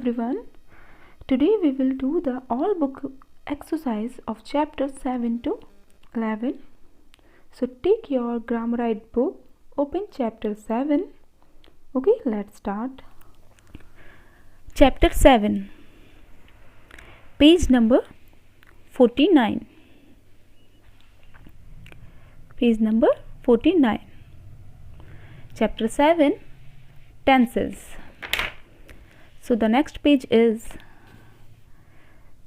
everyone. Today we will do the all book exercise of chapter 7 to 11. So take your Grammarite book, open chapter 7. Okay, let's start. Chapter 7, page number 49. Page number 49. Chapter 7, tenses. So the next page is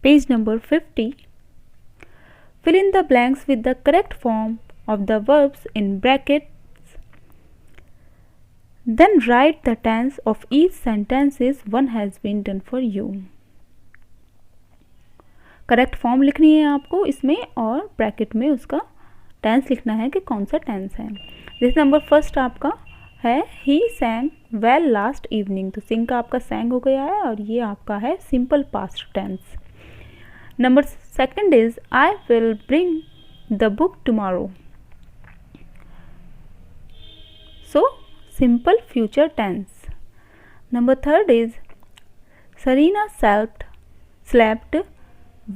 page number 50. Fill in the blanks with the correct form of the verbs in brackets. Then write the tense of each sentences one has been done for you. Correct form लिखनी है आपको इसमें और bracket में उसका tense लिखना है कि कौन सा टेंस है. जैसे नंबर फर्स्ट आपका है ही सैंग वेल लास्ट इवनिंग. तो सिंग का आपका सैंग हो गया है और ये आपका है simple past tense. Number second is I will bring the book tomorrow. So simple future tense. Number third is Serena slept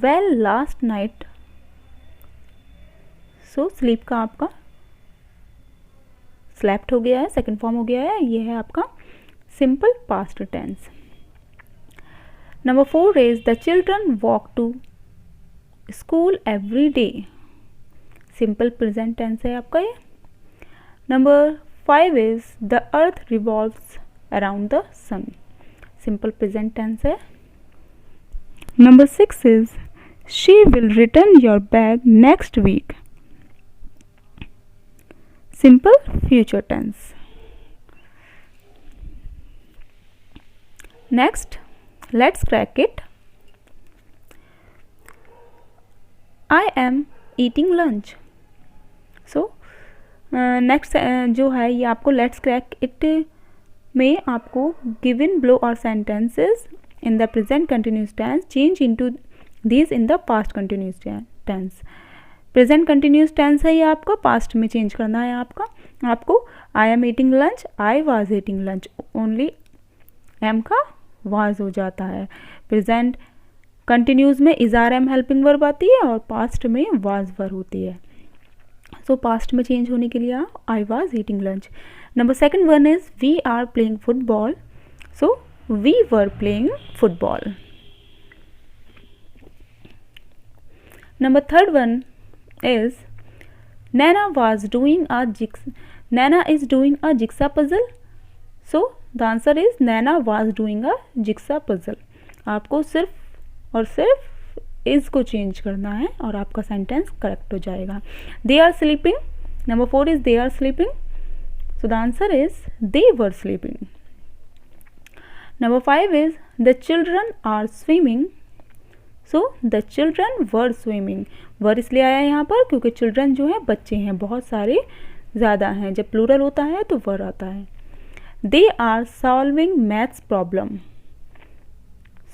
well last night. So sleep का आपका स्लेप्ट हो गया है, सेकंड फॉर्म हो गया है. ये है आपका simple past tense. Number four is the children walk to school every day. Simple present tense है आपका ये. Number five is the earth revolves around the sun. Simple present tense है. Number six is she will return your bag next week. Simple future tense. Next, let's crack it. I am eating lunch. So, next जो है ये आपको let's crack it में आपको given below or sentences in the present continuous tense change into these in the past continuous tense. Present continuous tense है ये आपका, past में चेंज करना है आपको I am eating lunch, I was eating lunch. Only am का was हो जाता है. प्रेजेंट कंटिन्यूस में is are am helping verb आती है और पास्ट में वाज वर्ब होती है. सो पास्ट में चेंज होने के लिए I was eating lunch. Number second one is we are playing football. So we were playing football. Number third one is Nana is doing a jigsaw puzzle. So the answer is Nana was doing a jigsaw puzzle. आपको सिर्फ और सिर्फ is को change करना है और आपका sentence correct हो जाएगा. They are sleeping. Number 4 is they are sleeping. So the answer is they were sleeping. Number 5 is the children are swimming. So the children were swimming. Were इसलिए आया यहाँ पर क्योंकि चिल्ड्रन जो है बच्चे हैं, बहुत सारे ज़्यादा हैं. जब प्लूरल होता है तो वर आता है. They are solving maths problem.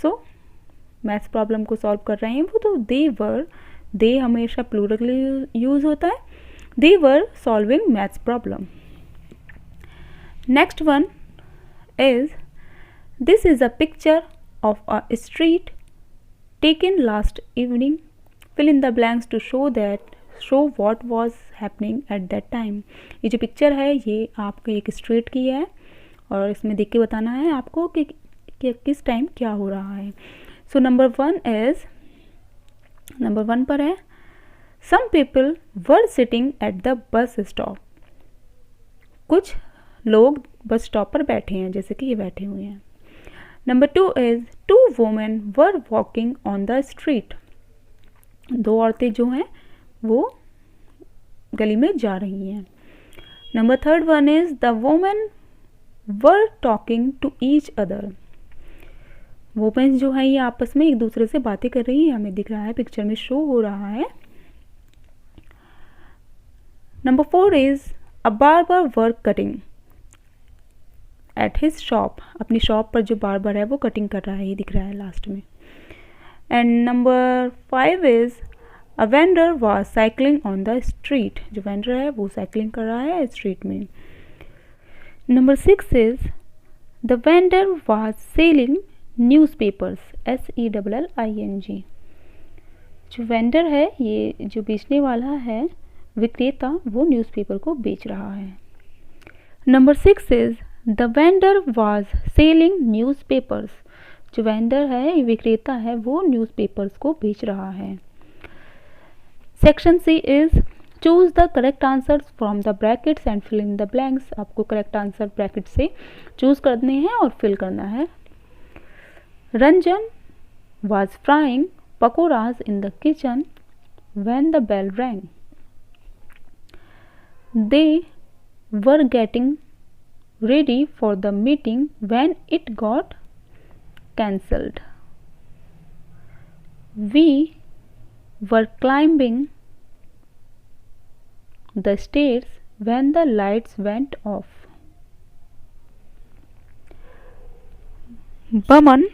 So maths problem को सॉल्व कर रहे हैं वो, तो दे वर, दे हमेशा प्लूरल के लिए यूज़ होता है. They were solving maths problem. Next one is this is a picture of a street taken last evening. Fill in the blanks to show what was happening at that time. ये जो picture है ये आपके एक street की है और इसमें देख के बताना है आपको कि किस टाइम क्या हो रहा है. सो नंबर वन पर है some people were sitting at the bus stop. कुछ लोग बस स्टॉप पर बैठे हैं, जैसे कि ये बैठे हुए हैं. Number 2 is 2 women were walking on the street. 2 औरतें जो हैं वो गली में जा रही हैं. Number 3rd one is the women were talking to each other. Womens जो है ये आपस में एक दूसरे से बातें कर रही हैं, हमें दिख रहा है, पिक्चर में शो हो रहा है. Number 4 is a barber were cutting at his shop. अपनी शॉप पर जो बार्बर है वो कटिंग कर रहा है, ये दिख रहा है लास्ट में. And number 5 is a vendor was cycling on the street. जो वेंडर है वो साइकिलिंग कर रहा है स्ट्रीट में. Number 6 is the vendor was selling newspapers, SELLING। जो वेंडर है, ये जो बेचने वाला है, विक्रेता, वो न्यूज़पेपर को बेच रहा है। Number 6 is the vendor was selling newspapers. जो वेंडर है, विक्रेता है, वो न्यूज़पेपर्स को बेच रहा है। Section C is choose the correct answer from the brackets and fill in the blanks. आपको करेक्ट आंसर ब्रैकेट से चूज करने हैं और फिल करना है। Ranjan was frying pakoras in the kitchen when the bell rang. They were getting ready for the meeting when it got cancelled. We were climbing the stairs when the lights went off. Baman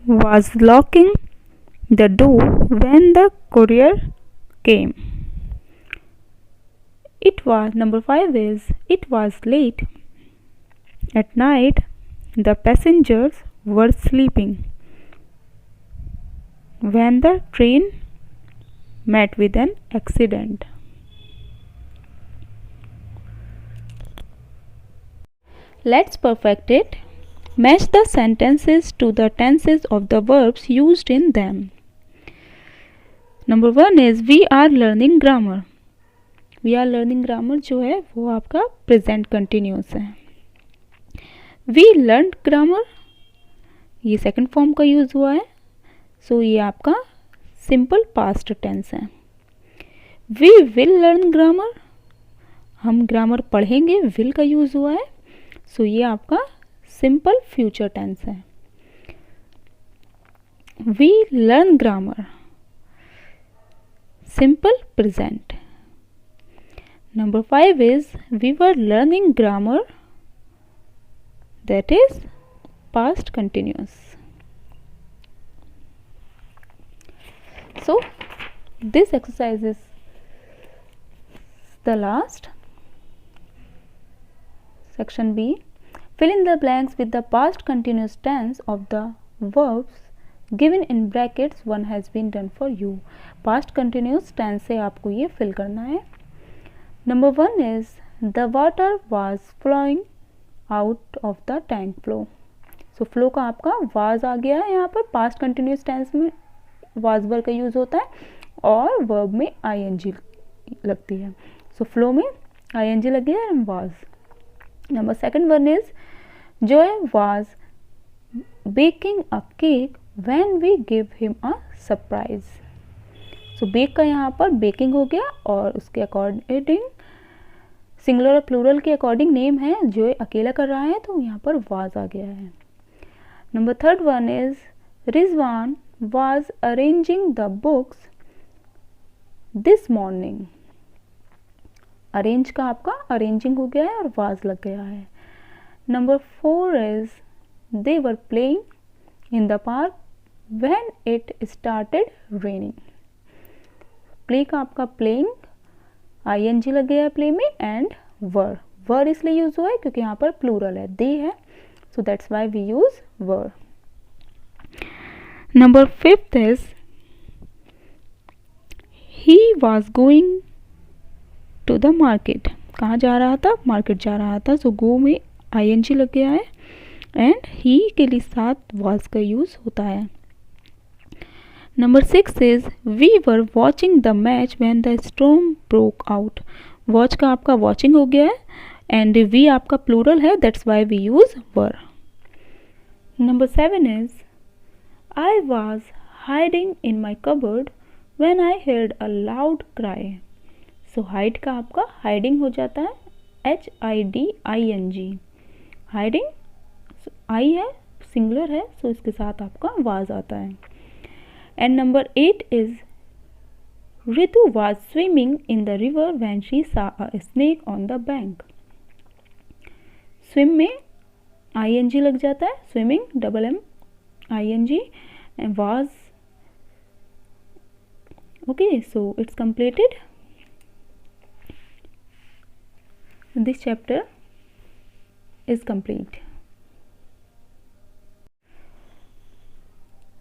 was locking the door when the courier came. It was number 5 is it was late at night. The passengers were sleeping when the train met with an accident. Let's perfect it. Match the sentences to the tenses of the verbs used in them. Number 1 is we are learning grammar. We are learning grammar जो है वो आपका present continuous है. We learned grammar, ये second form का use हुआ है, so ये आपका simple past tense है. We will learn grammar, हम grammar पढ़ेंगे, will का यूज हुआ है, so ये आपका सिंपल फ्यूचर टेंस है. We learn grammar, simple present. Number 5 is we were learning grammar, that is past continuous. So this exercise is the last. Section B, fill in the blanks with the past continuous tense of the verbs given in brackets. One has been done for you. Past continuous tense से आपको ये fill करना है. Number 1 is the water was flowing out of the tank flow. So flow का आपका was आ गया है यहाँ पर. past continuous tense में was verb का यूज होता है और verb में ing लगती है. So flow में ing लग गया है was. Number 2 one is Joy was baking a cake when we gave him a surprise. So bake का यहाँ पर baking हो गया और उसके अकॉर्डिंग सिंगुलर और प्लूरल के अकॉर्डिंग नेम है. जो अकेला कर रहा है तो यहाँ पर was आ गया है. Number 3 one is Rizwan was arranging the books this morning. Arrange का आपका arranging हो गया है और was लग गया है. Number 4 is they were playing in the park when it started raining. Play का आपका playing ing लग गया है play में and were इसलिए यूज हुआ है क्योंकि यहाँ पर plural है, they है, so that's why we use were. Number 5 is he was going to the market. कहाँ जा रहा था? मार्केट जा रहा था, so go में ing लग गया है एंड ही के लिए साथ was का यूज होता है. Number 6 is we were watching the match when the storm broke out. Watch का आपका वॉचिंग हो गया है एंड वी आपका प्लूरल है, that's why we use were. Number 7 is I was hiding in my cupboard when I heard a loud cry. So hide का आपका hiding हो जाता है HIDING. हाइडिंग आई है, सिंगुलर है, सो इसके साथ आपका वाज आता है. And number 8 is Ritu was swimming in the river when she saw a snake on the bank. Swim में ING लग जाता है, swimming MM ING and was. Okay, so it's completed. This chapter is complete.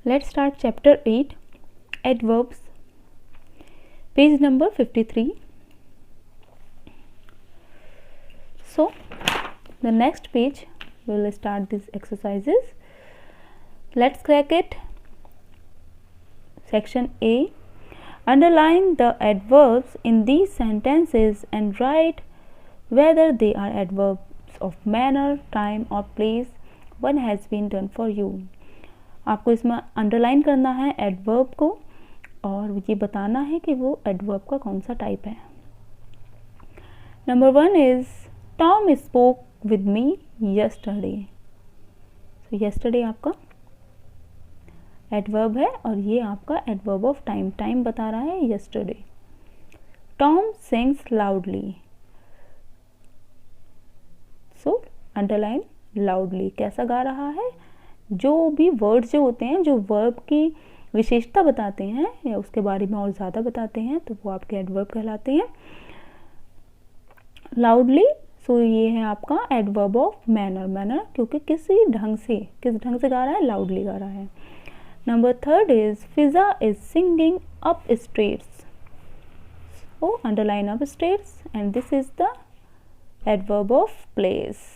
Let's start chapter 8, adverbs, page number 53. So the next page we will start these exercises. Let's crack it. Section A. Underline the adverbs in these sentences and write whether they are adverbs of manner, time or place. One has been done for you. आपको इसमें underline करना है adverb को और ये बताना है कि वो एडवर्ब का कौन सा टाइप है. Number 1 is Tom spoke with me yesterday. तो यस्टरडे आपका एडवर्ब है और ये आपका एडवर्ब ऑफ टाइम. टाइम बता रहा है yesterday. Tom sings loudly. So underline loudly. कैसा गा रहा है? जो भी वर्ड्स जो होते हैं जो वर्ब की विशेषता बताते हैं या उसके बारे में और ज़्यादा बताते हैं तो वो आपके एडवर्ब कहलाते हैं. लाउडली, सो ये है आपका एडवर्ब ऑफ मैनर. मैनर क्योंकि किस ढंग से गा रहा है, लाउडली गा रहा है. Number 3 is Fiza is singing upstairs. So underline upstairs and this is the adverb of place.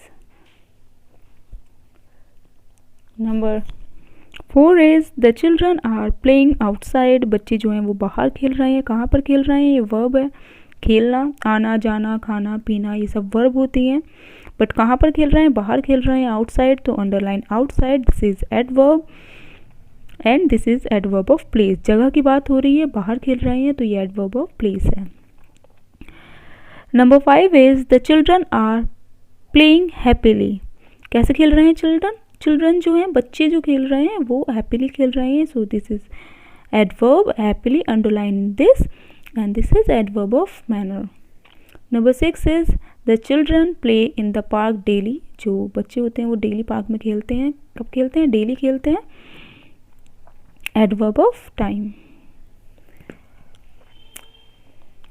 Number 4 is the children are playing outside. बच्चे जो हैं वो बाहर खेल रहे हैं. कहाँ पर खेल रहे हैं? ये वर्ब है. खेलना, आना जाना, खाना पीना, ये सब वर्ब होती हैं. बट कहाँ पर खेल रहे हैं? बाहर खेल रहे हैं. आउटसाइड, तो underline outside. This is adverb and this is adverb of place. जगह की बात हो रही है, बाहर खेल रहे हैं तो ये एडवर्ब ऑफ प्लेस है. Number 5 is the children are playing happily. कैसे खेल रहे हैं चिल्ड्रन? चिल्ड्रन जो हैं, बच्चे जो खेल रहे हैं वो हैप्पीली खेल रहे हैं. सो this is adverb happily. Underline this and this is adverb of manner. Number 6 is the children play in the park daily. जो बच्चे होते हैं वो डेली पार्क में खेलते हैं. कब खेलते हैं? डेली खेलते हैं. Adverb of time.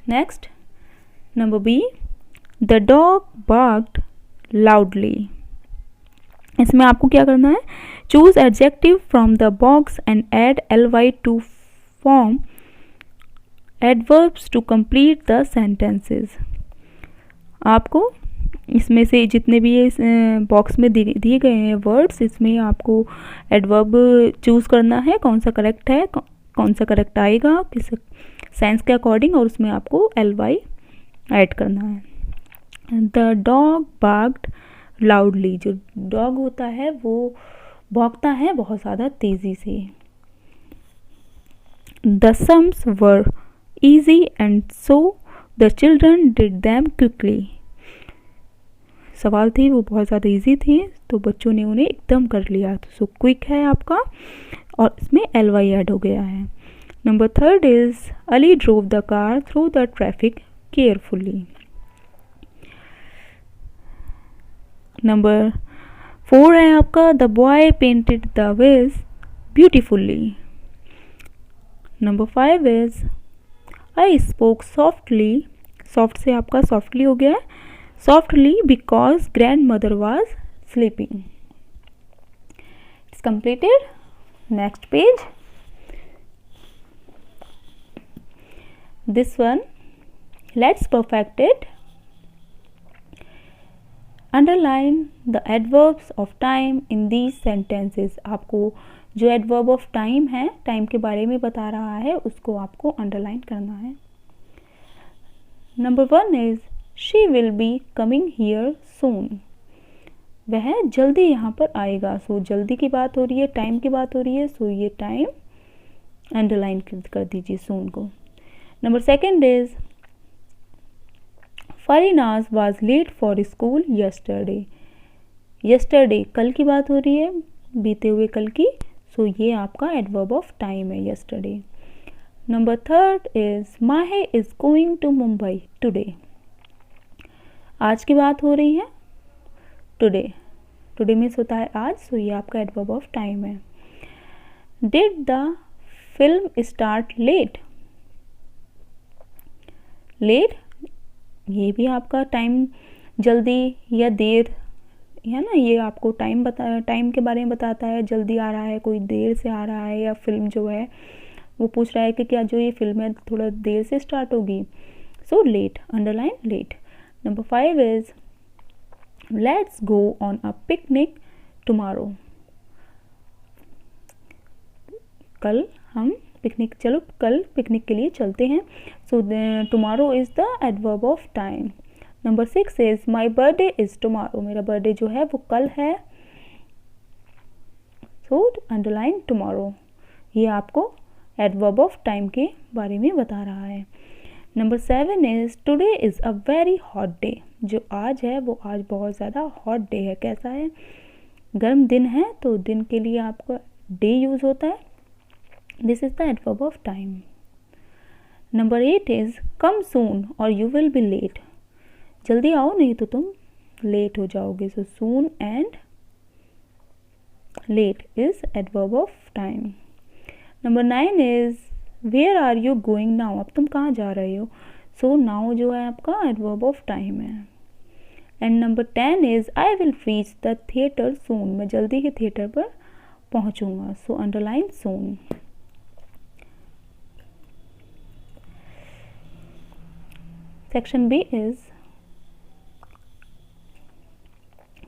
Next number B, the dog barked loudly. इसमें आपको क्या करना है? Choose adjective from the box and add ly to form adverbs to complete the sentences. आपको इसमें से जितने भी ये बॉक्स में दिए गए हैं वर्ड्स, इसमें आपको एडवर्ब चूज करना है कौन सा करेक्ट है, कौन सा करेक्ट आएगा किस सेंस के अकॉर्डिंग, और उसमें आपको ly ऐड करना है. The dog barked loudly. जो डॉग होता है वो भौंकता है बहुत ज़्यादा तेज़ी से. The sums were easy and so the children did them quickly. सवाल थे वो बहुत ज़्यादा इजी थे तो बच्चों ने उन्हें एकदम कर लिया. तो सो क्विक है आपका और इसमें ly ऐड हो गया है. Number 3 is Ali drove the car through the traffic carefully. Number 4 है आपका the boy painted the vase beautifully. Number 5 is I spoke softly. Soft से आपका सॉफ्टली हो गया है. Softly because grandmother was sleeping. It's completed. Next page. This one let's perfect it. Underline the adverbs of time in these sentences. आपको जो adverb of time है, time के बारे में बता रहा है, उसको आपको अंडरलाइन करना है. Number 1 is she will be coming here soon. वह जल्दी यहाँ पर आएगा. सो जल्दी की बात हो रही है, टाइम की बात हो रही है, सो ये टाइम अंडरलाइन कर दीजिए सून को. Number 2 is Farinaz was late for school yesterday. Yesterday कल की बात हो रही है, बीते हुए कल की. सो ये आपका एडवर्ब ऑफ टाइम है yesterday. Number 3 is Mahe is going to Mumbai today. आज की बात हो रही है. टुडे, टुडे मीन्स होता है आज. सो ये आपका एडवर्ब ऑफ टाइम है. Did the film start late. Late ये भी आपका टाइम जल्दी या देर है ना, ये आपको टाइम के बारे में बताता है, जल्दी आ रहा है, कोई देर से आ रहा है, या फिल्म जो है वो पूछ रहा है कि क्या जो ये फिल्म है थोड़ा देर से स्टार्ट होगी। So late, underline late. Number 5 is let's go on a picnic tomorrow. कल हम पिकनिक, चलो कल पिकनिक के लिए चलते हैं। So tomorrow is the adverb of time. Number 6 is my birthday is tomorrow, मेरा बर्थडे जो है वो कल है। सो अंडरलाइन टुमारो, ये आपको एडवर्ब ऑफ टाइम के बारे में बता रहा है। Number 7 is today is a very hot day, जो आज है वो आज बहुत ज़्यादा हॉट डे है। कैसा है, गर्म दिन है, तो दिन के लिए आपका डे यूज होता है। This is the adverb of time. Number 8 is come soon or you will be late, जल्दी आओ नहीं तो तुम लेट हो जाओगे। So soon and late is adverb of time. Number 9 is where are you going now, अब तुम कहाँ जा रहे हो। सो नाउ जो है आपका एडवर्ब ऑफ टाइम है। And number 10 is I will reach the theatre soon, मैं जल्दी ही थिएटर पर पहुंचूंगा। So underline soon. Section B is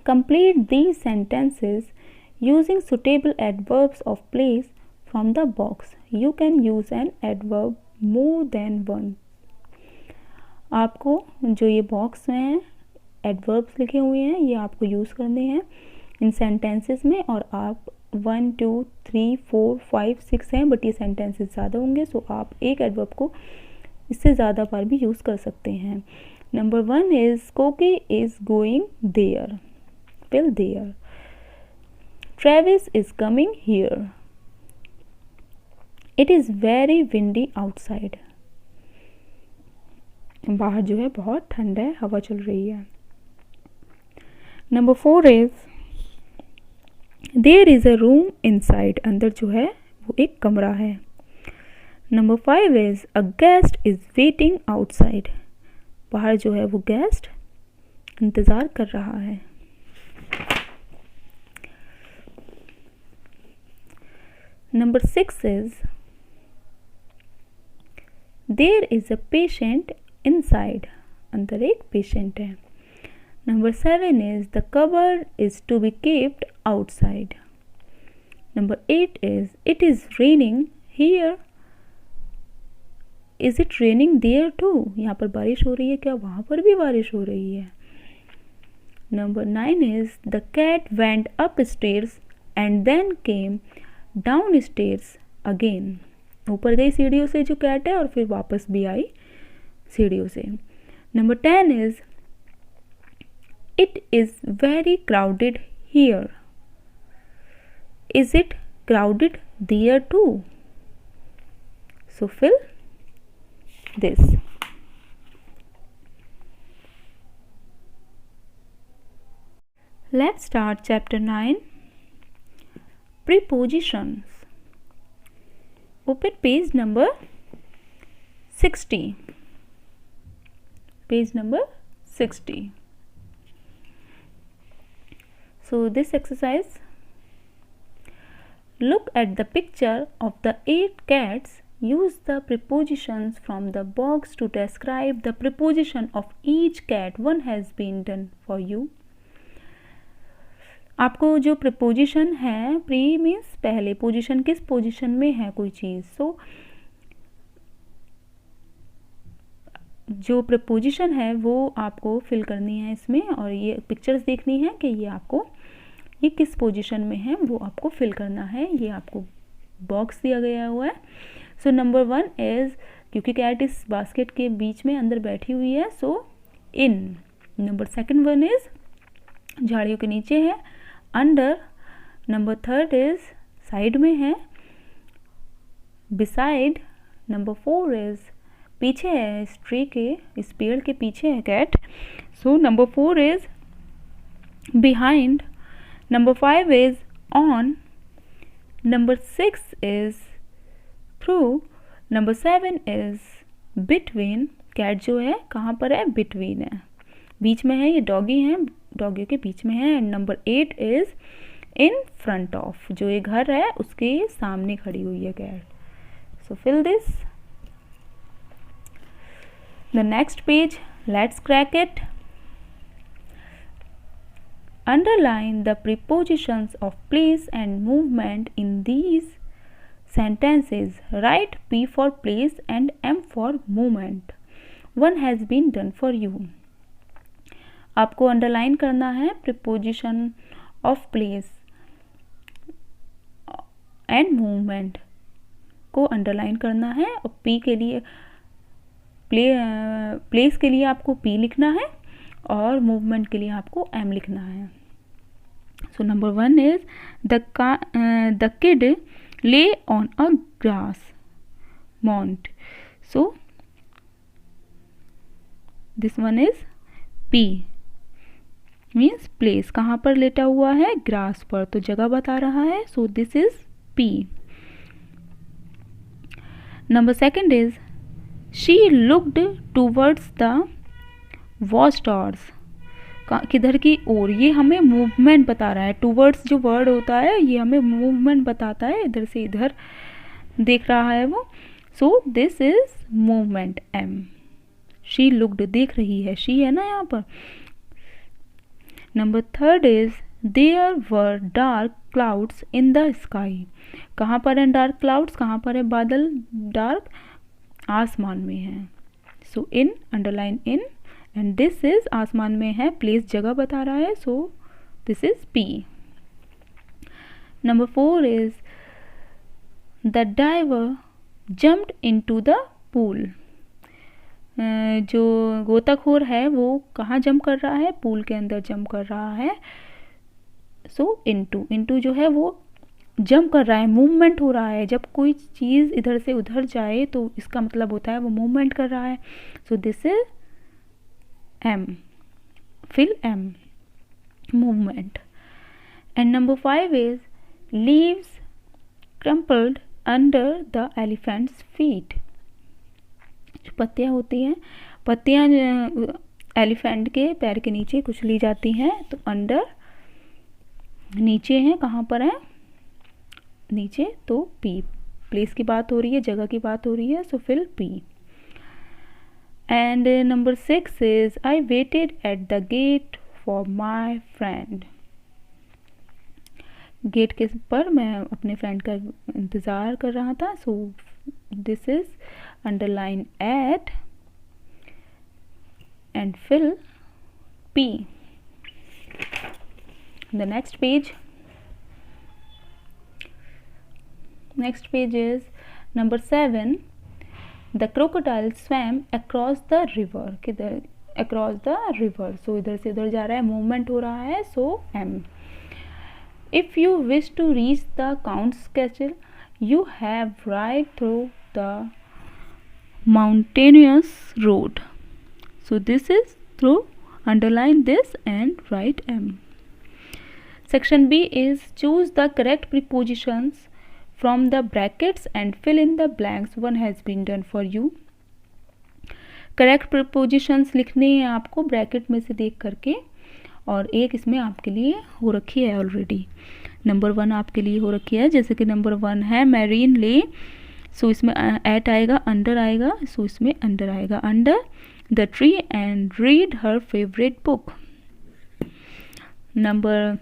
complete these sentences using suitable adverbs of place from the box. You can use an adverb more than one. आपको जो ये box में है एडवर्ब्स लिखे हुए हैं ये आपको यूज़ करने हैं इन सेंटेंसेस में, और आप 1 2 3 4 5 6 हैं, बट ये सेंटेंसेस ज़्यादा होंगे, सो आप एक एडवर्ब को इससे ज़्यादा बार भी यूज़ कर सकते हैं। Number 1 is Koki is going there, fill there. Travis is coming here. It is very windy outside, बाहर जो है बहुत ठंड है, हवा चल रही है। Number 4 is there is a room inside, अंदर जो है वो एक कमरा है। Number 5 is a guest is waiting outside, बाहर जो है वो गेस्ट इंतजार कर रहा है। Number 6 is there is a patient inside, अंदर एक पेशेंट है। Number 7 is the cupboard is to be kept outside. Number 8 is it is raining here, is it raining there to, यहाँ पर बारिश हो रही है क्या वहाँ पर भी बारिश हो रही है। Number 9 is the cat went upstairs and then came downstairs again, ऊपर गई सीढ़ियों से जो कैट है और फिर वापस भी आई सीढ़ियों से। Number 10 is it is very crowded here, is it crowded there too. So fill this. Let's start chapter 9, prepositions. Open page number 60. Page number 60. So this exercise, look at the picture of the 8 cats. Use the prepositions from the box to describe the preposition of each cat. One has been done for you. आपको जो preposition है, pre means पहले, position किस position में है कोई चीज़, सो जो preposition है वो आपको फिल करनी है इसमें, और ये पिक्चर्स देखनी है कि ये आपको ये किस पोजीशन में है वो आपको फिल करना है। ये आपको बॉक्स दिया गया हुआ है। सो नंबर 1 इज, क्योंकि कैट इस बास्केट के बीच में अंदर बैठी हुई है, सो इन। नंबर 2 इज झाड़ियों के नीचे है, अंडर। नंबर 3 इज साइड में है, बिसाइड। नंबर 4 इज पीछे है, इस ट्री के, इस पेड़ के पीछे है cat, so number 4 is behind. Number 5 is on. Number 6 is through. Number 7 is between, cat जो है कहाँ पर है, बिटवीन है, बीच में है, ये डॉगी है, डॉगियों के बीच में है। And number 8 is in front of, जो ये घर है उसके सामने खड़ी हुई है cat. So fill this. The next page, let's crack it. Underline the prepositions of place and movement in these sentences. Write P for place and M for movement. One has been done for you. आपको underline करना है preposition of place and movement को underline करना है, और P के लिए place के लिए आपको P लिखना है और मूवमेंट के लिए आपको M लिखना है। So number 1 is the kid lay on a grass mount. So this one is P, means place, कहाँ पर लेटा हुआ है, ग्रास पर, तो जगह बता रहा है। So this is P। Number 2 is she looked towards the watch towers. किधर की ओर, ये हमें मूवमेंट बता रहा है। टूवर्ड्स जो वर्ड होता है ये हमें मूवमेंट बताता है, इधर से इधर देख रहा है वो। So this is movement M। She looked, देख रही है, शी है ना यहाँ पर। Number 3 is there were dark clouds in the sky. कहाँ पर है डार्क क्लाउड्स, कहाँ पर है बादल डार्क, आसमान में है। So in, underline in, and this is आसमान में है, प्लेस जगह बता रहा है। So this is P। Number 4 is the diver jumped into the pool. जो गोताखोर है वो कहाँ जंप कर रहा है, पूल के अंदर जंप कर रहा है। सो इनटू जो है वो जंप कर रहा है, मूवमेंट हो रहा है। जब कोई चीज़ इधर से उधर जाए तो इसका मतलब होता है वो मूवमेंट कर रहा है। So this is M, fill M, movement. And number 5 is leaves crumpled under the elephant's feet. जो पत्तियाँ होती हैं, पत्तियाँ एलिफेंट के पैर के नीचे कुचली जाती हैं, तो अंडर नीचे हैं, कहाँ पर है, नीचे, तो P, प्लेस की बात हो रही है, जगह की बात हो रही है। सो fill P। And number 6 is I waited at the gate for my friend. Gate के पर मैं अपने फ्रेंड का इंतज़ार कर रहा था। So this is underline at and fill P। The next page is number 7. The crocodile swam across the river. किधर, across the river, so इधर से इधर जा रहा है, मूवमेंट हो रहा है। So M। If you wish to reach the count's castle, you have right through the mountainous road. So this is through, underline this and write M. Section B is choose the correct prepositions from the brackets and fill in the blanks. One has been done for you. Correct propositions लिखने हैं आपको bracket में से देख करके, और एक इसमें आपके लिए हो रखी है ऑलरेडी। नंबर 1 आपके लिए हो रखी है, जैसे कि नंबर 1 है मैरीन ले, सो इसमें एट आएगा, अंडर आएगा, सो इसमें अंडर आएगा, under the tree and read her favourite book. Number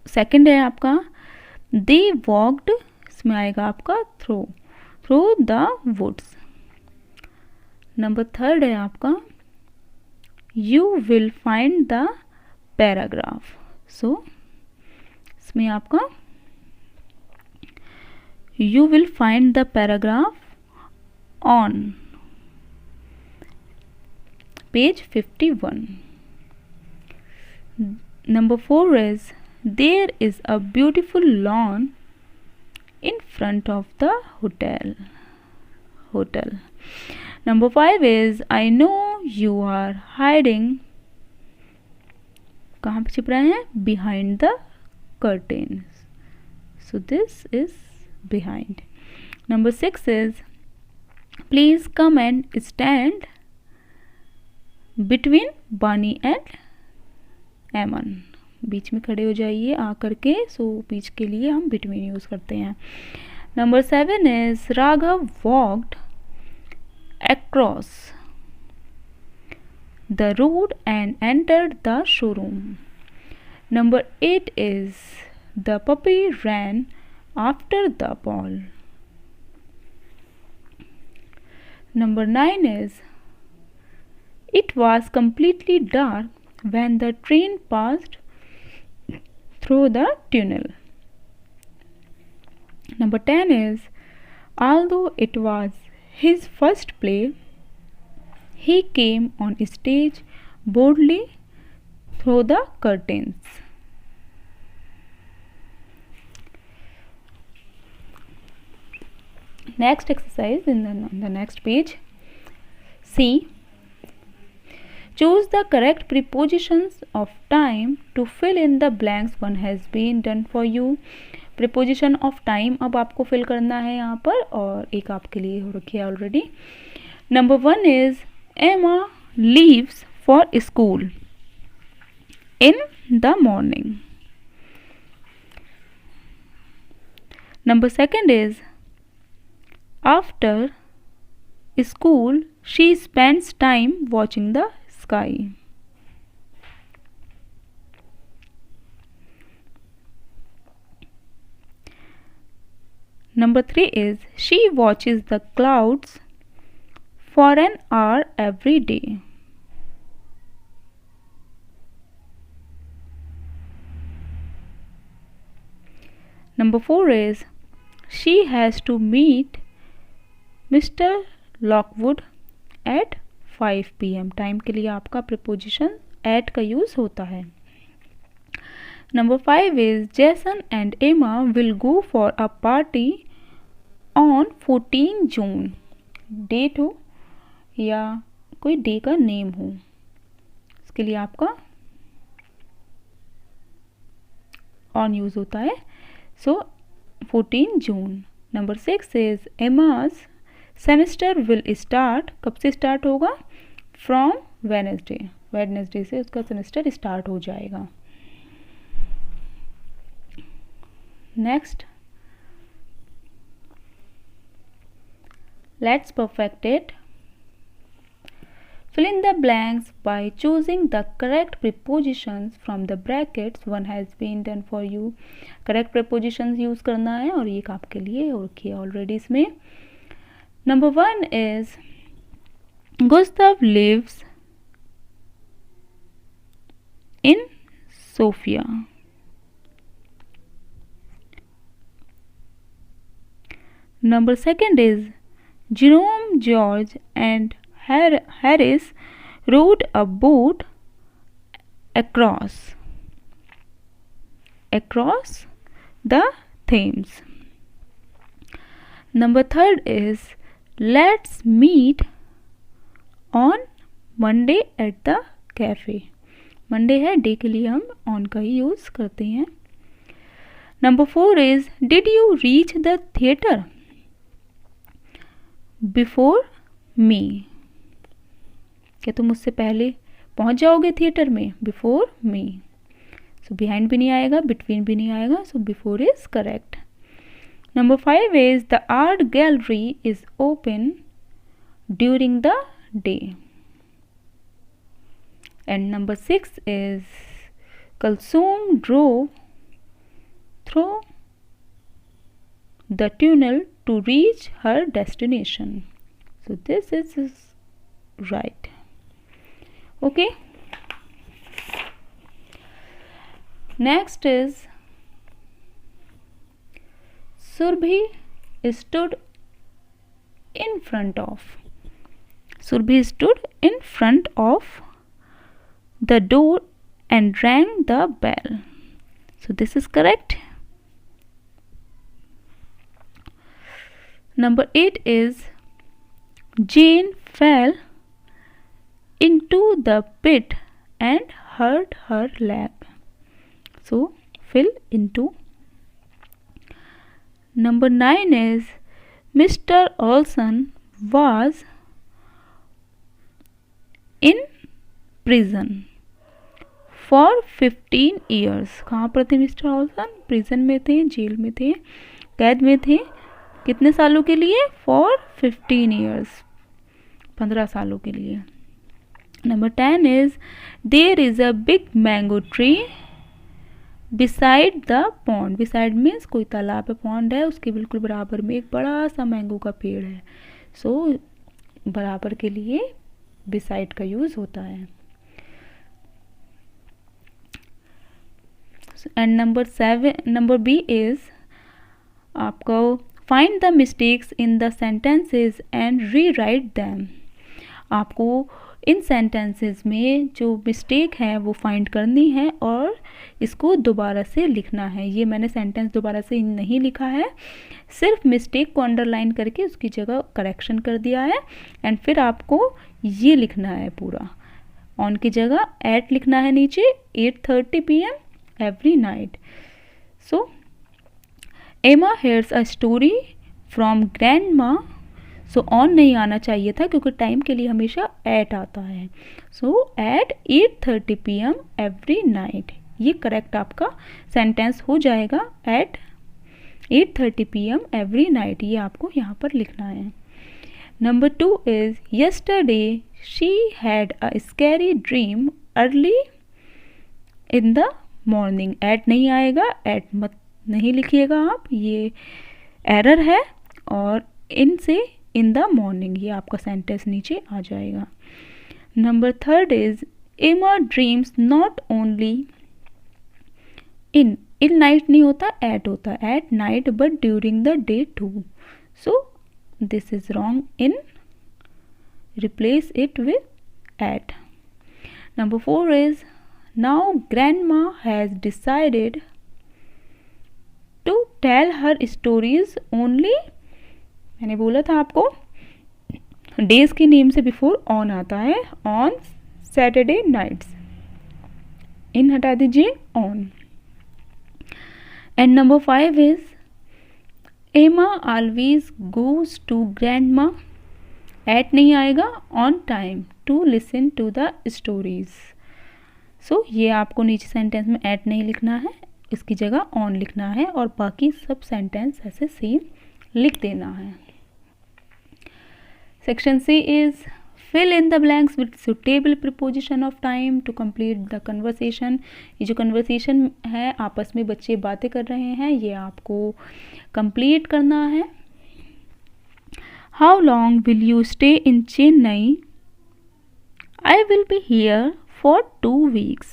2 है आपका दे वॉक्ड, इसमें आएगा आपका थ्रू द वुड्स। नंबर 3 है आपका you will find the paragraph. So इसमें आपका you will find the paragraph on page 51. Number 4 is there is a beautiful lawn in front of the hotel. Number 5 is I know you are hiding. कहाँ पे छिप रहे हैं? Behind the curtains. So this is behind. Number 6 is please come and stand between Bunny and एमन, बीच में खड़े हो जाइए आ करके, सो बीच के लिए हम बिटवीन यूज़ करते हैं। Number 7 is Raghav walked across the road and entered the showroom. Number 8 is the puppy rain after the ball. Number 9 is it was completely dark when the train passed through the tunnel. Number 10 is although it was his first play, he came on stage boldly through the curtains. Next exercise in the next page. C. Choose the correct prepositions of time to fill in the blanks. One has been done for you. Preposition of time अब आपको fill करना है यहाँ पर, और एक आपके लिए हो रखी है already. Number 1 is Emma leaves for school in the morning. Number 2 is after school she spends time watching the sky. Number 3 is she watches the clouds for an hour every day. Number 4 is she has to meet Mr. Lockwood at 5 PM. Time के लिए आपका preposition at का use होता है। Number 5 is Jason and Emma will go for a party on 14 June. Date हो या कोई day का नेम हो, इसके लिए आपका ऑन यूज़ होता है। सो 14 जून। Number 6 is Emma's semester will start, कब से स्टार्ट होगा? फ्रॉम वेडनेसडे, वेडनेसडे से उसका सेमेस्टर स्टार्ट हो जाएगा। Next, let's perfect it. Fill in the blanks by choosing the correct prepositions from the brackets. One has been done for you. Correct prepositions use करना है, और ये आपके लिए हो रखी है ऑलरेडी इसमें। Number 1 is Gustav lives in Sofia. Number 2 is Jerome, George and Harris rowed a boat across the Thames. Number 3 is let's meet on Monday at the cafe. Monday है, डे के लिए हम ऑन का ही use करते हैं। Number 4 is did you reach the theatre before me? क्या तुम मुझसे पहले पहुंच जाओगे थिएटर में? Before me. सो बिहाइंड भी नहीं आएगा, बिटवीन भी नहीं आएगा, so before is correct. Number 5 is the art gallery is open during the day. And number 6 is Kalsoom drove through the tunnel to reach her destination. So this is right. Okay. Next is Surbhi stood in front of. Surbhi stood in front of the door and rang the bell. So this is correct. Number 8 is Jane fell into the pit and hurt her leg. So fill into. Number 9 is Mr. Olson was in prison for 15 years. कहाँ पर थे mister Olson? Prison में थे, jail में थे, कैद में थे। कितने सालों के लिए? फॉर 15 ईयर्स, 15 सालों के लिए। Number 10 is there is a big mango tree beside the pond. Beside means कोई तालाब है, पॉन्ड है, उसके बिल्कुल बराबर में एक बड़ा सा मैंगो का पेड़ है। सो बराबर के लिए बिसाइड का यूज होता है। एंड नंबर बी इज आपको find the mistakes in the sentences and rewrite them. आपको इन सेंटेंसेस में जो मिस्टेक है वो फाइंड करनी है और इसको दोबारा से लिखना है। ये मैंने सेंटेंस दोबारा से नहीं लिखा है, सिर्फ मिस्टेक को अंडरलाइन करके उसकी जगह करेक्शन कर दिया है। एंड फिर आपको ये लिखना है पूरा, ऑन की जगह एट लिखना है नीचे, 8:30 PM every night. So Emma hears a story from grandma. So on नहीं आना चाहिए था क्योंकि टाइम के लिए हमेशा एट आता है। सो एट 8:30 PM एवरी नाइट, ये करेक्ट आपका सेंटेंस हो जाएगा। एट 8:30 PM एवरी नाइट, ये आपको यहाँ पर लिखना है। Number 2 is yesterday she had a scary dream early in the morning. At नहीं आएगा, एट मत नहीं लिखिएगा आप, ये एरर है। और इन से इन द मॉर्निंग, ये आपका सेंटेंस नीचे आ जाएगा। Number 3 is Emma dreams not only in night नहीं होता, एट होता है, at night but during the day too. So this is wrong, in replace it with at. Number 4 is now grandma has decided to tell her stories only. मैंने बोला था आपको days के name से बिफोर ऑन आता है, on Saturday nights, in हटा दीजिए, on. And number 5 is Emma always goes to grandma. At नहीं आएगा, on time to listen to the stories. So ये आपको नीचे सेंटेंस में एट नहीं लिखना है, इसकी जगह ऑन लिखना है और बाकी सब सेंटेंस ऐसे सेम लिख देना है। Section C is fill in the blanks with suitable preposition of time to complete the conversation. ये जो कन्वर्सेशन है, आपस में बच्चे बातें कर रहे हैं, ये आपको कंप्लीट करना है। How long will you stay in Chennai? I will be here for 2 weeks.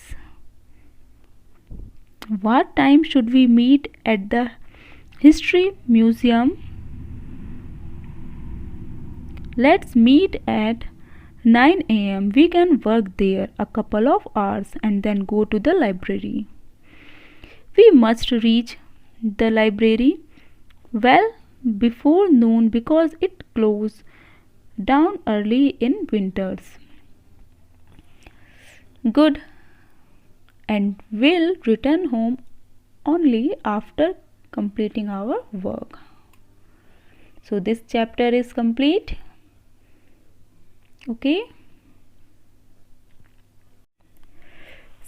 What time should we meet at the History Museum? Let's meet at 9 AM. We can work there a couple of hours and then go to the library. We must reach the library well before noon because it closes down early in winters. Good. And we'll return home only after completing our work. So this chapter is complete. Okay.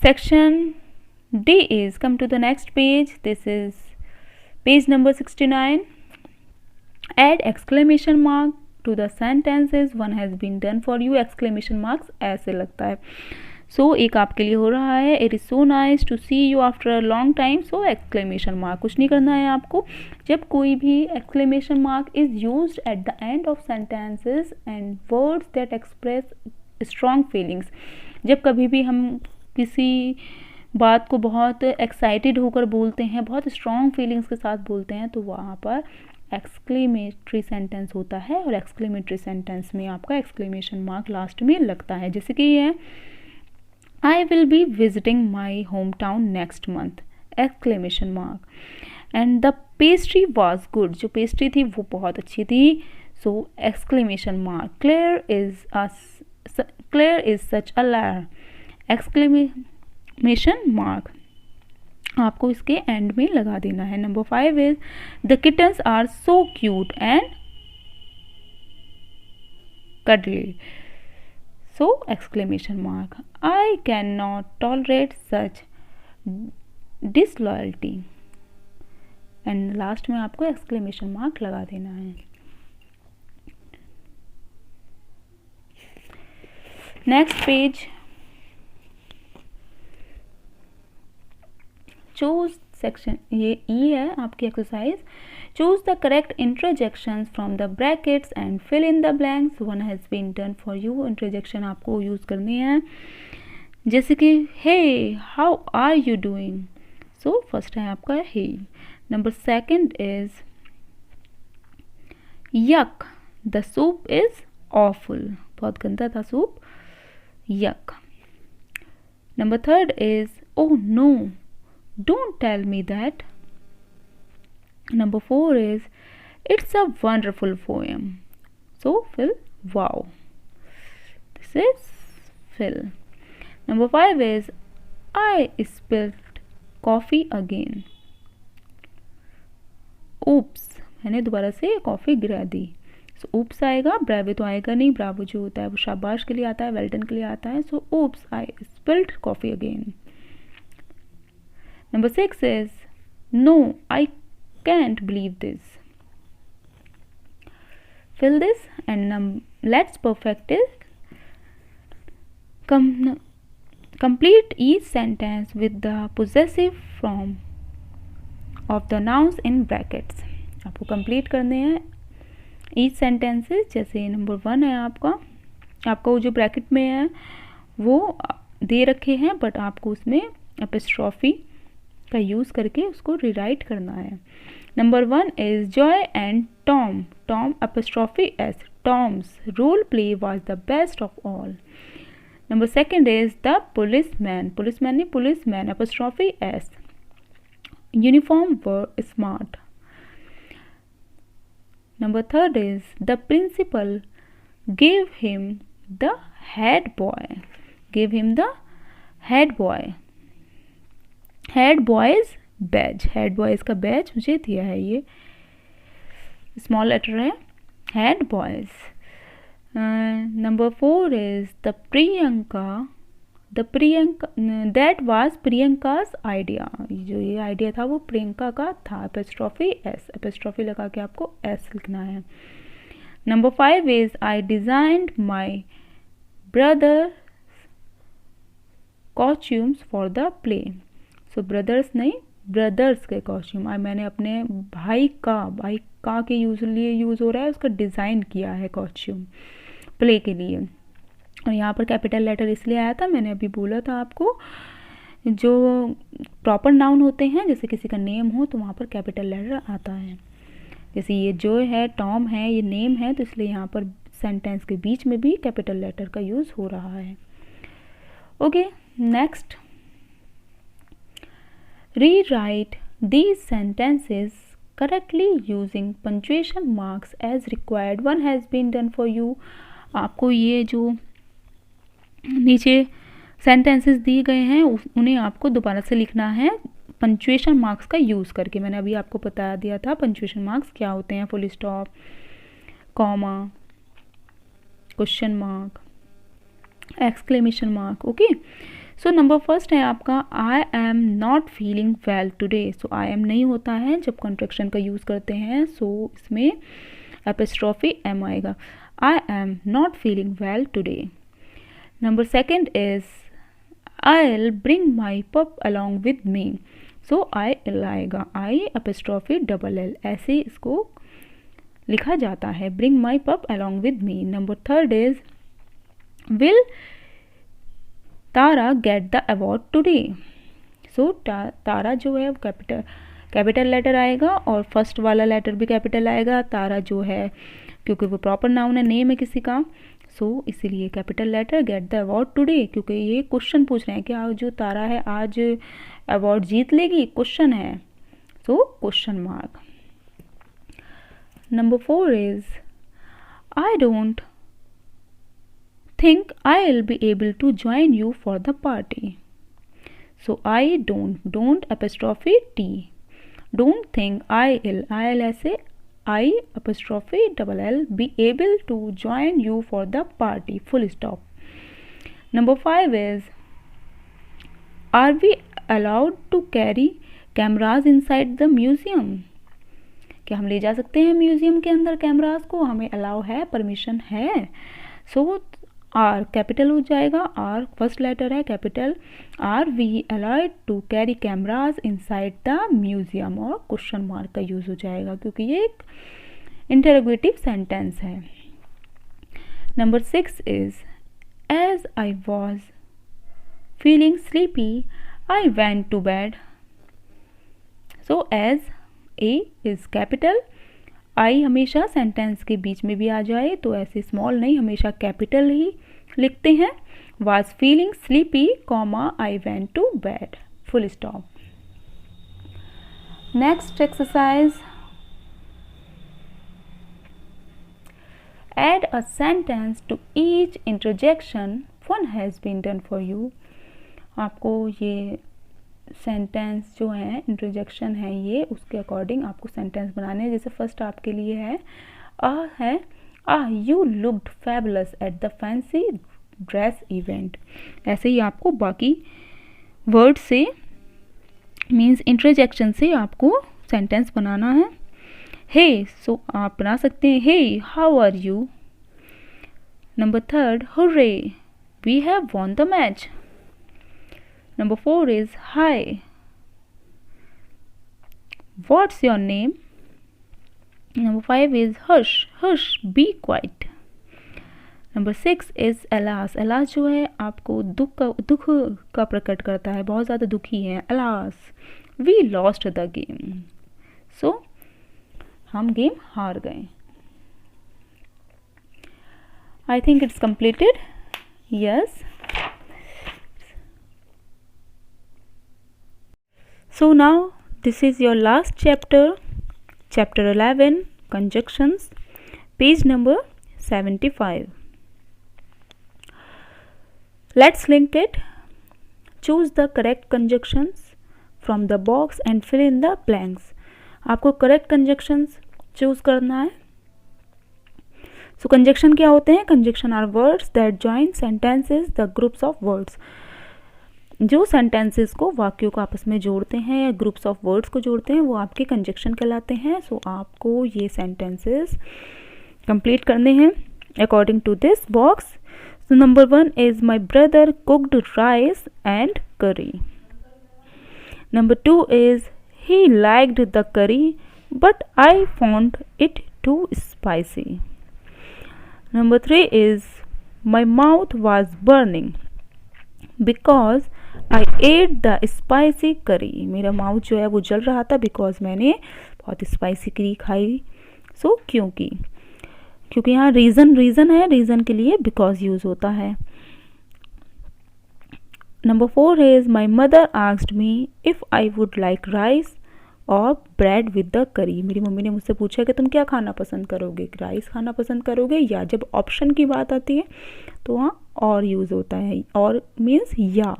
Section D is, come to the next page. This is page number 69. Add exclamation mark to the sentences. One has been done for you. Exclamation marks ऐसे लगता है। सो एक आपके लिए हो रहा है, it is so nice to see you after a long time. So exclamation mark, कुछ नहीं करना है आपको। जब कोई भी exclamation mark is used at the end of sentences and words that express strong feelings, जब कभी भी हम किसी बात को बहुत एक्साइटेड होकर बोलते हैं, बहुत स्ट्रॉन्ग फीलिंग्स के साथ बोलते हैं, तो वहाँ पर एक्सक्लेमेटरी सेंटेंस होता है और एक्सक्लेमेटरी सेंटेंस में आपका एक्सक्लेमेशन मार्क लास्ट में लगता है। जैसे कि ये है, I will be visiting my hometown next month! Exclamation mark. And the pastry was good. जो पेस्ट्री थी वो बहुत अच्छी थी। So exclamation mark. Claire is such a liar! Exclamation mark. आपको इसके एंड में लगा देना है। Number 5 is the kittens are so cute and cuddly. So exclamation mark. I cannot tolerate such disloyalty. And last में आपको एक्सक्लेमेशन मार्क लगा देना है. नेक्स्ट पेज, चूज सेक्शन, ये ई है आपकी exercise. Choose the correct interjections from the brackets and fill in the blanks. One has been done for you. Interjection आपको use करनी है, जैसे कि hey how are you doing. So first है आपका hey. Number second is yuck, the soup is awful. बहुत गंदा था सूप. Yuck. Number third is oh no, don't tell me that. Number 4 is it's a wonderful poem. So fill wow. This is fill. Number 5 is I spilled coffee again. Oops, मैंने दोबारा से coffee गिरा दी. सो oops आएगा, Bravo तो आएगा नहीं. Bravo जो होता है वो शाबाश के लिए आता है, वेल डन के लिए आता है. सो oops, I spilled coffee again. Number 6 is no, I can't believe this. Fill this and let's perfect it. Complete each sentence with the possessive form of the nouns in brackets. आपको complete करने हैं each sentences. जैसे number 1 है आपका वो जो bracket में है वो दे रखे हैं, बट आपको उसमें एपिस्ट्रॉफी का यूज़ करके उसको रिराइट करना है. Number 1 is Joy and Tom. Tom apostrophe S. Tom's role play was the best of all. Number second is the policeman. Policeman नहीं, policeman apostrophe S. Uniform were smart. Number third is the principal give him the head boy. Give him the head boy. Head boy's badge. Head boy's का badge मुझे दिया है, ये small letter है. Head boy's. Number 4 is the Priyanka that was Priyanka's idea. जो ये idea था वो प्रियंका का था. Epistrophe S. एपिस्ट्रॉफी लगा के आपको एस लिखना है. Number 5 is I designed my brother costumes for the play. So brothers नहीं, ब्रदर्स के कॉस्ट्यूम. मैंने अपने भाई का के लिए यूज़ हो रहा है, उसका डिज़ाइन किया है कॉस्ट्यूम प्ले के लिए. और यहाँ पर कैपिटल लेटर इसलिए आया था, मैंने अभी बोला था आपको, जो प्रॉपर नाउन होते हैं, जैसे किसी का नेम हो तो वहाँ पर कैपिटल लेटर आता है. जैसे ये जो है टॉम है, ये नेम है, तो इसलिए यहाँ पर सेंटेंस के बीच में भी कैपिटल लेटर का यूज़ हो रहा है. Okay, next. Rewrite these sentences correctly using punctuation marks as required. One has been done for you. आपको ये जो नीचे sentences दिए गए हैं उन्हें आपको दोबारा से लिखना है पंक्चुएशन मार्क्स का यूज़ करके. मैंने अभी आपको बता दिया था पंक्चुएशन मार्क्स क्या होते हैं. Full stop, comma, question mark, exclamation mark. Okay, so number first है आपका आई am not feeling well today. So I am नहीं होता है जब कॉन्ट्रैक्शन का यूज़ करते हैं, सो इसमें एपिस्ट्रॉफी एम आएगा. I am not feeling well today. Number second is I will bring my pup along with me. So I L आएगा, आई एपिस्ट्रॉफी डबल एल, ऐसे इसको लिखा जाता है, bring my pup along with me. Number third is will Tara get the award today. So Tara जो है capital letter आएगा और फर्स्ट वाला लेटर भी कैपिटल आएगा. तारा जो है क्योंकि वो प्रॉपर नाउन है, नेम है किसी का, सो इसीलिए capital letter. Get the award today क्योंकि ये क्वेश्चन पूछ रहे हैं कि आज जो तारा है आज अवार्ड जीत लेगी, क्वेश्चन है, so question mark. Number 4 is I don't think I'll be able to join you for the party. So I don't apostrophe T. Don't think I'll ऐसे I apostrophe double L be able to join you for the party. Full stop. Number 5 is, are we allowed to carry cameras inside the museum? क्या हम ले जा सकते हैं museum के अंदर cameras को? हमें अलाउ है, परमिशन है. सो आर कैपिटल हो जाएगा. आर फर्स्ट लेटर है capital. Are we allowed to carry cameras inside the museum, और क्वेश्चन मार्क का यूज हो जाएगा क्योंकि ये एक इंटरोगेटिव सेंटेंस है. Number 6 is, as I was feeling sleepy I went to bed. So as A is capital. I हमेशा sentence के बीच में भी आ जाए तो ऐसे स्मॉल नहीं, हमेशा कैपिटल ही लिखते हैं. Was feeling sleepy comma I went to bed, full stop. Next exercise, add a sentence to each interjection one has been done for you. आपको ये सेंटेंस जो है, इंटरजेक्शन है ये, उसके अकॉर्डिंग आपको सेंटेंस बनाने हैं. जैसे फर्स्ट आपके लिए है you looked fabulous at the fancy dress event. ऐसे ही आपको बाकी वर्ड से मीन्स इंटरजेक्शन से आपको सेंटेंस बनाना है. हे, सो आप बना सकते हैं hey how are you. Number 3, hurray we have won the match. Number 4 is, hi, what's your name? Number 5 is, hush, hush, be quiet. Number 6 is, alas. alas जो है आपको दुख का प्रकट करता है, बहुत ज़्यादा दुखी है. alas, we lost the game. So हम गेम हार गए. I think it's completed. Yes. So now this is your last chapter, chapter 11, conjunctions, page number 75. Let's link it. Choose the correct conjunctions from the box and fill in the blanks. आपको correct conjunctions choose करना है. So conjunction क्या होते हैं? Conjunction are words that join sentences, the groups of words. जो sentences को, वाक्यों को आपस में जोड़ते हैं या ग्रुप्स ऑफ वर्ड्स को जोड़ते हैं, वो आपके कंजक्शन कहलाते हैं. सो आपको ये सेंटेंसेस कंप्लीट करने हैं according to this box. So number 1 is, my brother cooked rice and curry. Number 2 is, he liked the curry but I found it too spicy. Number 3 is, my mouth was burning because I ate the spicy curry. मेरा mouth जो है वो जल रहा था because मैंने बहुत spicy करी खाई. सो क्योंकि यहाँ रीज़न है, रीज़न के लिए बिकॉज यूज़ होता है. Number 4 is, my mother asked me if I would like rice और ब्रेड विद द करी. मेरी मम्मी ने मुझसे पूछा कि तुम क्या खाना पसंद करोगे, राइस खाना पसंद करोगे या. जब ऑप्शन की बात आती है तो वहाँ और यूज़ होता है. और मीन्स या,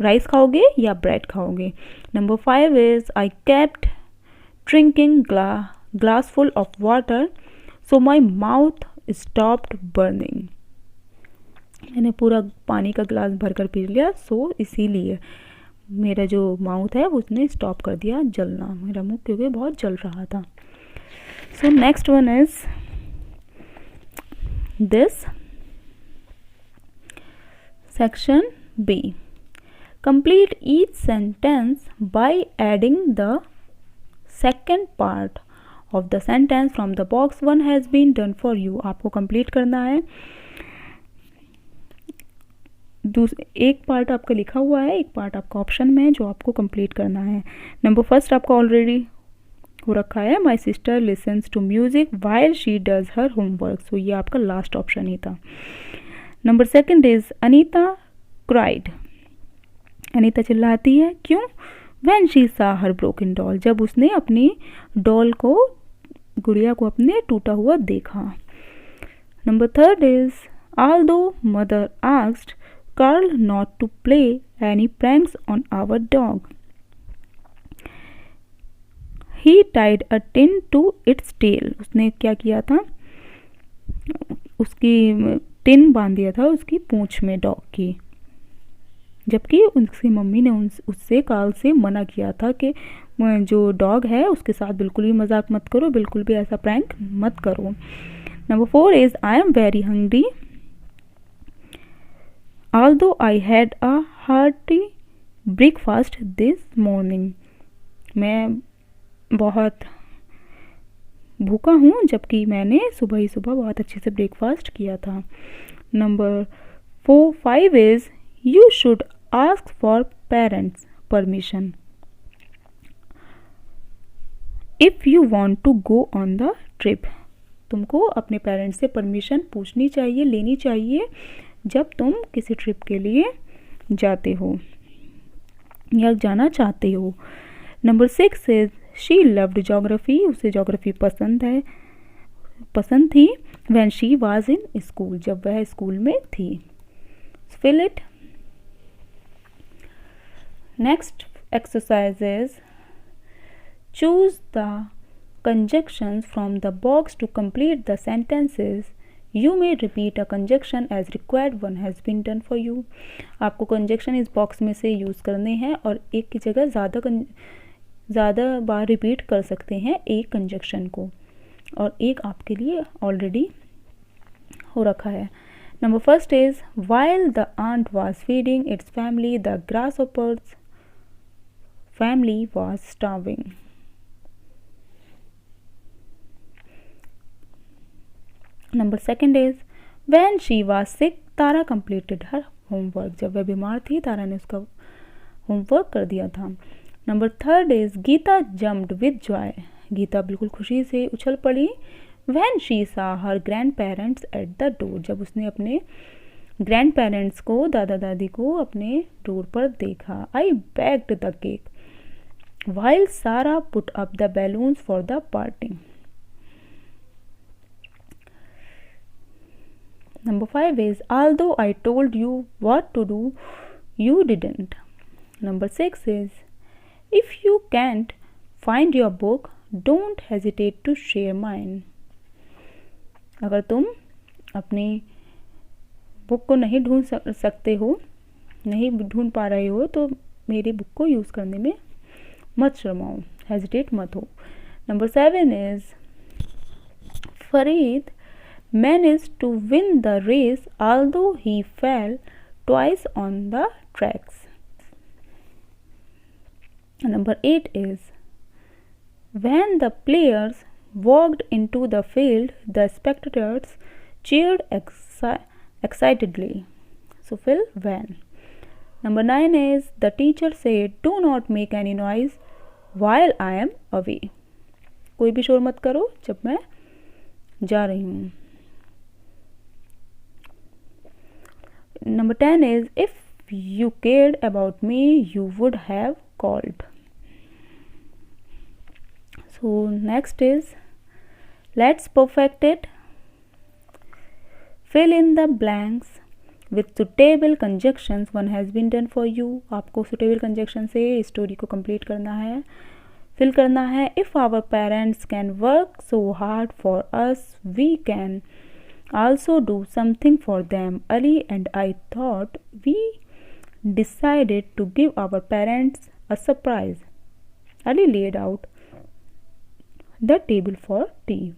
राइस खाओगे या ब्रेड खाओगे. Number 5 is, I kept drinking glass full of water so my mouth stopped burning. मैंने पूरा पानी का ग्लास भरकर पी लिया, सो इसीलिए मेरा जो माउथ है उसने स्टॉप कर दिया जलना, मेरा मुंह क्योंकि बहुत जल रहा था. So next one is this section B. Complete each sentence by adding the second part of the sentence from the box one has been done for you. आपको complete करना है. एक पार्ट आपका लिखा हुआ है, एक पार्ट आपका ऑप्शन में है जो आपको कंप्लीट करना है. नंबर 1 आपका ऑलरेडी हो रखा है, my sister listens to music while she does her homework. So ये आपका लास्ट ऑप्शन ही था. Number 2 is, Anita cried. Anita चिल्लाती है क्यों? व्हेन शी सा हर ब्रोकन डॉल. जब उसने अपनी डॉल को, गुड़िया को अपने टूटा हुआ देखा. Number 3 is, although mother asked Carl not to play any pranks on our dog. He tied a tin to its tail. उसने क्या किया था, उसकी टिन बांध दिया था उसकी पूंछ में डॉग की, जबकि उसकी मम्मी ने उससे काल से मना किया था कि जो डॉग है उसके साथ बिल्कुल भी मजाक मत करो, बिल्कुल भी ऐसा प्रैंक मत करो। Number 4 is I am very hungry although I had a hearty breakfast this morning। मैं बहुत भूखा हूँ जबकि मैंने सुबह ही सुबह बहुत अच्छे से ब्रेकफास्ट किया था। Number 5 is you should ask for parents permission if you want to go on the trip. तुमको अपने पेरेंट्स से परमिशन पूछनी चाहिए, लेनी चाहिए जब तुम किसी ट्रिप के लिए जाते हो या जाना चाहते हो। Number 6 is she loved geography. उसे जोग्राफी पसंद थी when she was in school, जब वह स्कूल में थी। Fill it. Next exercise is choose the conjunctions from the box to complete the sentences. You may repeat a conjunction as required. One has been done for you. आपको conjunction इस box में से use करने हैं और एक की जगह ज़्यादा बार रिपीट कर सकते हैं एक कंजक्शन को, और एक आपके लिए ऑलरेडी हो रखा है। Number 1 is while the aunt was feeding its family, the grasshopper's family was starving. Number 2 is when she was sick, Tara completed her homework. जब वह बीमार थी तारा ने उसका होमवर्क कर दिया था। Number 3 is Gita jumped with joy. Gita बिल्कुल खुशी से उछल पड़ी when she saw her grandparents at the door. जब उसने अपने ग्रैंड पेरेंट्स को, दादा दादी को अपने डोर पर देखा। I baked the cake while Sarah put up the balloons for the party. Number 5 is although I told you what to do, you didn't. Number 6 is if you can't find your book, don't hesitate to share mine. अगर तुम अपनी book को नहीं ढूंढ सकते हो, नहीं ढूंढ पा रहे हो, तो मेरी बुक को यूज़ करने में मत शर्माओ, हेजिटेट मत हो। Number 7 is Farid managed to win the race although he fell twice on the tracks. Number 8 is when the players walked into the field, the spectators cheered excitedly. So fill when. Number 9 is the teacher said do not make any noise while I am away. कोई भी शोर मत करो जब मैं जा रही हूँ। Number 10 is if you cared about me, you would have called. So next is let's perfect it. Fill in the blanks with suitable conjunctions. One has been done for you. आपको suitable conjunction से story को complete करना है, fill करना है। If our parents can work so hard for us, we can also do something for them. Ali and I thought we decided to give our parents a surprise. Ali laid out the table for tea.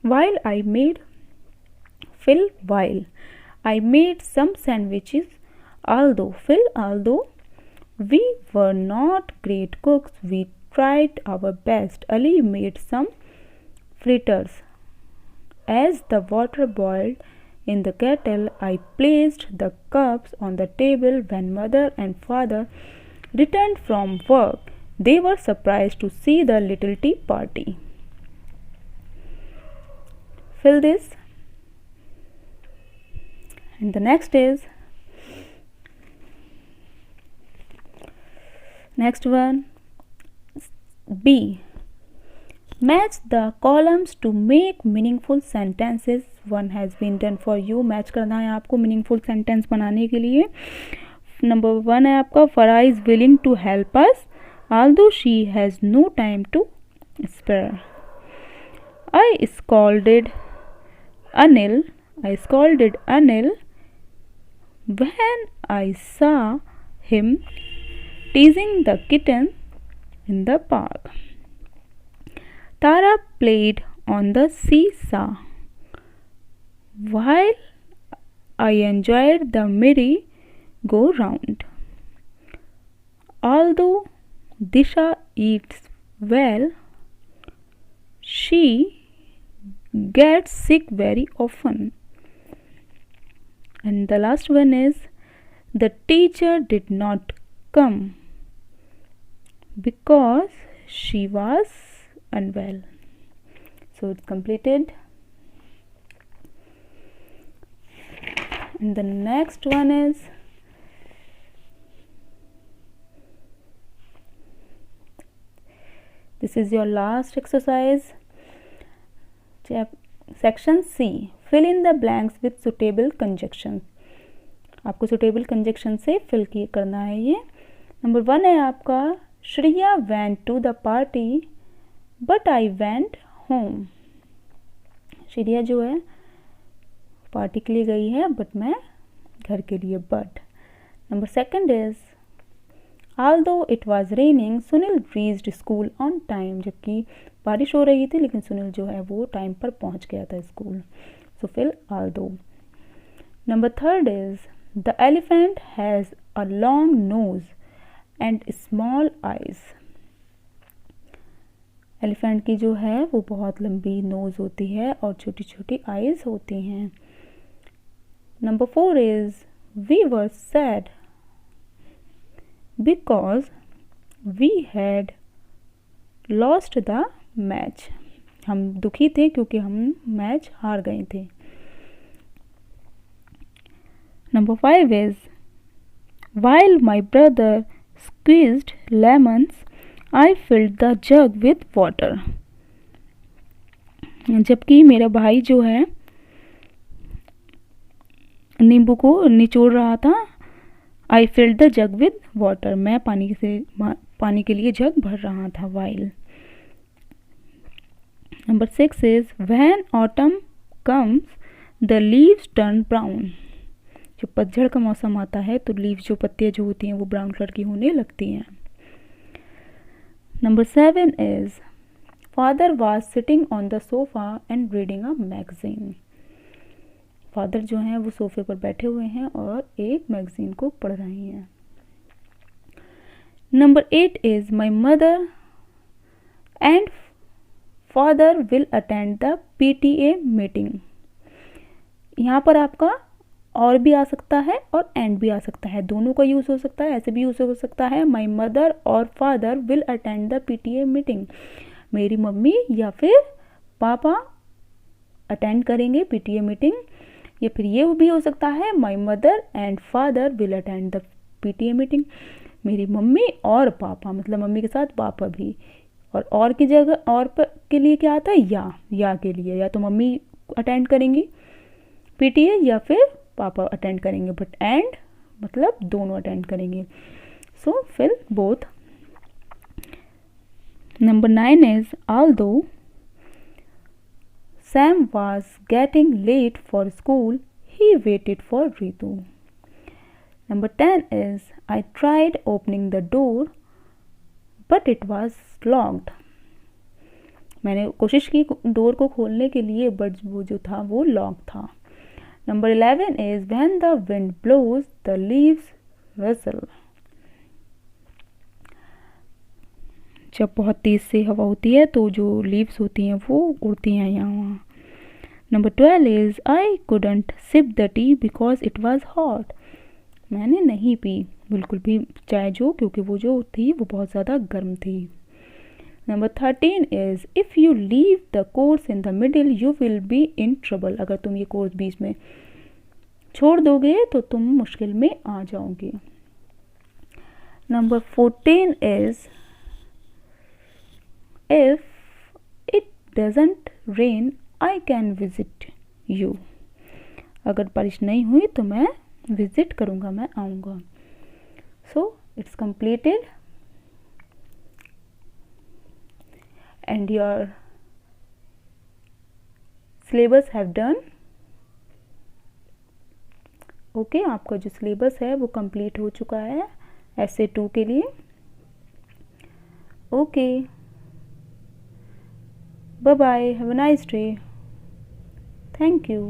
While I made some sandwiches, although we were not great cooks, we tried our best. Ali made some fritters. As the water boiled in the kettle, I placed the cups on the table. When mother and father returned from work, they were surprised to see the little tea party. Fill this. And the next one, B. Match the columns to make meaningful sentences. One has been done for you. Match करना है आपको meaningful sentence बनाने के लिए। Number 1 है आपका Farah is willing to help us although she has no time to spare. I scolded Anil I scolded Anil when I saw him teasing the kitten in the park. Tara played on the seesaw while I enjoyed the merry-go-round. Although Disha eats well, she gets sick very often. And the last one is the teacher did not come because she was unwell. So it's completed. And the next one is this is your last exercise. Section C. Fill in the blanks with suitable conjunctions. आपको suitable conjunction से fill करना है ये. Number 1 है आपका Shreya went to the party but I went home. Shreya जो है party के लिए गई है बट मैं घर के लिए but. Number 2 is although it was raining Sunil reached school on time. जबकि बारिश हो रही थी लेकिन सुनील जो है वो टाइम पर पहुंच गया था school. So fill although. Number 3 is the elephant has a long nose and small eyes. Elephant की जो है वो बहुत लंबी नोज होती है और छोटी छोटी आईज होती हैं. Number 4 is we were sad because we had lost the match. हम दुखी थे क्योंकि हम मैच हार गए थे. Number 5 is while my brother squeezed lemons I filled the jug with water. जबकि मेरा भाई जो है नींबू को निचोड़ रहा था. I filled the jug with water. मैं पानी के लिए जग भर रहा था. while. Number 6 is when autumn comes the leaves turn brown. जब पतझड़ का मौसम आता है तो लीव्स जो पत्तियां जो होती हैं वो ब्राउन कलर की होने लगती हैं. Number 7 is father was sitting on the sofa and reading a magazine. Father जो हैं वो सोफे पर बैठे हुए हैं और एक मैगजीन को पढ़ रहे हैं. Number 8 is my mother and father will attend the PTA meeting. यहाँ पर आपका और भी आ सकता है और एंड भी आ सकता है. दोनों का यूज़ हो सकता है. ऐसे भी यूज़ हो सकता है माई मदर और father will attend the PTA meeting. मेरी मम्मी या फिर पापा अटेंड करेंगे PTA मीटिंग. या फिर ये भी हो सकता है my mother and father will attend the PTA meeting. मेरी मम्मी और पापा मतलब मम्मी के साथ पापा भी. और की जगह और के लिए क्या आता है या के लिए. या तो मम्मी अटेंड करेंगी PTA या फिर पापा अटेंड करेंगे. बट एंड मतलब दोनों अटेंड करेंगे. So fill both. Number 9 is although Sam was getting late for school, he waited for Ritu. Number 10 is I tried opening the door but it was locked. मैंने कोशिश की door को खोलने के लिए बट वो जो था वो लॉक था. Number 11 is when the wind blows the leaves rustle. जब बहुत तेज से हवा होती है तो जो लीव्स होती हैं वो उड़ती हैं यहाँ वहाँ. Number 12 is I couldn't sip the tea because it was hot. मैंने नहीं पी बिल्कुल भी चाय जो क्योंकि वो जो थी वो बहुत ज़्यादा गर्म थी. Number 13 is if you leave the course in the middle you will be in trouble. अगर तुम ये कोर्स बीच में छोड़ दोगे तो तुम मुश्किल में आ जाओगे. Number 14 is If it doesn't rain, I can visit you. अगर बारिश नहीं हुई तो मैं विजिट करूँगा, मैं आऊँगा. So it's completed and your syllabus have done. Okay, आपका जो सिलेबस है वो कंप्लीट हो चुका है ऐसे 2 के लिए। Okay, bye bye, have a nice day, thank you.